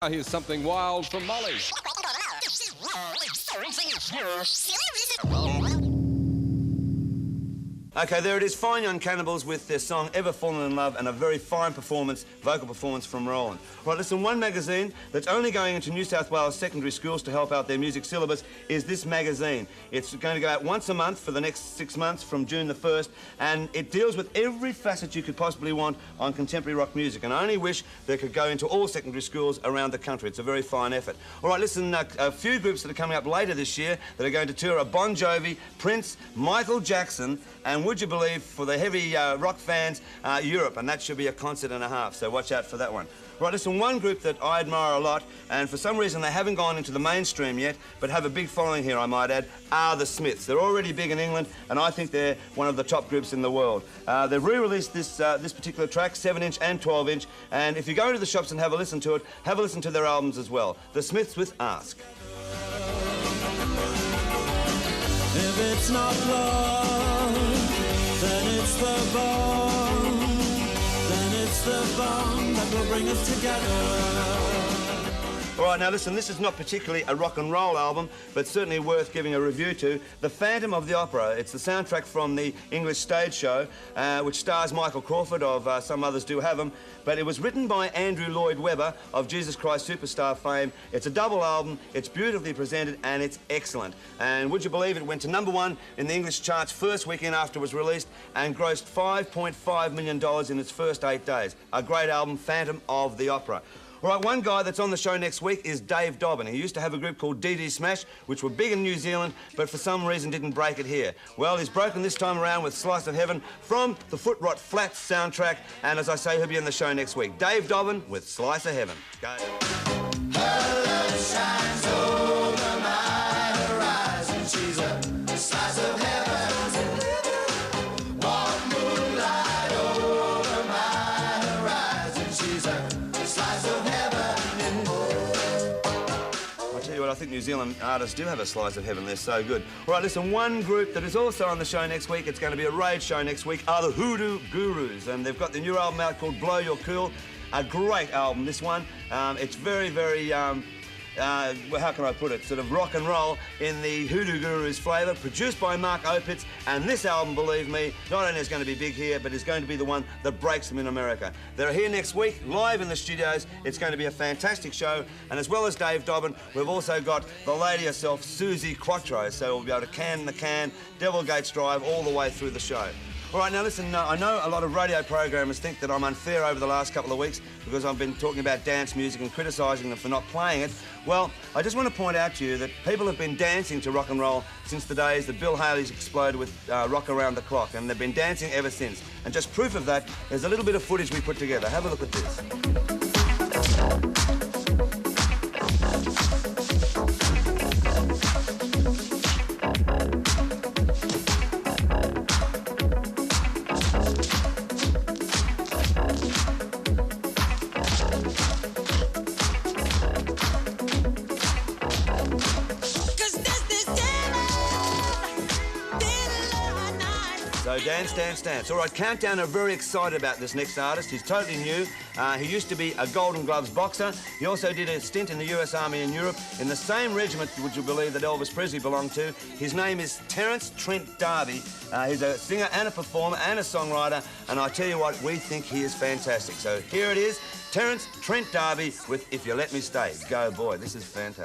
Now here's something wild from Molly. Okay, there it is, Fine Young Cannibals with their song Ever Fallen in Love and a very fine performance, vocal performance from Roland. Right, listen, one magazine that's only going into New South Wales secondary schools to help out their music syllabus is this magazine. It's going to go out once a month for the next 6 months from June the 1st, and it deals with every facet you could possibly want on contemporary rock music, and I only wish they could go into all secondary schools around the country. It's a very fine effort. All right, listen, a few groups that are coming up later this year that are going to tour are Bon Jovi, Prince, Michael Jackson, and would you believe, for the heavy rock fans, Europe, and that should be a concert and a half, so watch out for that one. Right, listen, one group that I admire a lot, and for some reason they haven't gone into the mainstream yet, but have a big following here, I might add, are the Smiths. They're already big in England, and I think they're one of the top groups in the world. They've re-released this particular track, 7-inch and 12-inch, and if you go into the shops and have a listen to it, have a listen to their albums as well. The Smiths with Ask. If it's not love, then it's the bond. Then it's the bond that will bring us together. All right, now listen, this is not particularly a rock and roll album, but certainly worth giving a review to. The Phantom of the Opera. It's the soundtrack from the English stage show, which stars Michael Crawford, of Some Others Do Have 'Em, but it was written by Andrew Lloyd-Webber of Jesus Christ Superstar fame. It's a double album, it's beautifully presented, and it's excellent. And would you believe it went to #1 in the English charts first weekend after it was released and grossed $5.5 million in its first 8 days. A great album, Phantom of the Opera. All right, one guy that's on the show next week is Dave Dobbyn. He used to have a group called DD Smash, which were big in New Zealand, but for some reason didn't break it here. Well, he's broken this time around with Slice of Heaven from the Foot Rot Flats soundtrack, and as I say, he'll be on the show next week. Dave Dobbyn with Slice of Heaven. Go. Her love shines over my horizon. She's a slice of heaven. Warm moonlight over my horizon. She's a slice of heaven. I'll tell you what, I think New Zealand artists do have a slice of heaven. They're so good. All right, listen, one group that is also on the show next week, it's going to be a rave show next week, are the Hoodoo Gurus, and they've got the new album out called Blow Your Cool. A great album, this one. It's very, very, well, how can I put it, sort of rock and roll in the Hoodoo Gurus flavour, produced by Mark Opitz, and this album, believe me, not only is going to be big here, but is going to be the one that breaks them in America. They're here next week, live in the studios. It's going to be a fantastic show, and as well as Dave Dobbyn, we've also got the lady herself, Suzi Quatro, so we'll be able to can the can, Devil Gates Drive, all the way through the show. All right, now listen, I know a lot of radio programmers think that I'm unfair over the last couple of weeks because I've been talking about dance music and criticising them for not playing it. Well, I just want to point out to you that people have been dancing to rock and roll since the days that Bill Haley's exploded with Rock Around the Clock, and they've been dancing ever since. And just proof of that, there's a little bit of footage we put together. Have a look at this. So dance, dance, dance. All right, Countdown are very excited about this next artist. He's totally new. He used to be a Golden Gloves boxer. He also did a stint in the US Army in Europe in the same regiment, would you believe, that Elvis Presley belonged to. His name is Terence Trent D'Arby. He's a singer and a performer and a songwriter, and I tell you what, we think he is fantastic. So here it is, Terence Trent D'Arby with If You Let Me Stay. Go, boy, this is fantastic.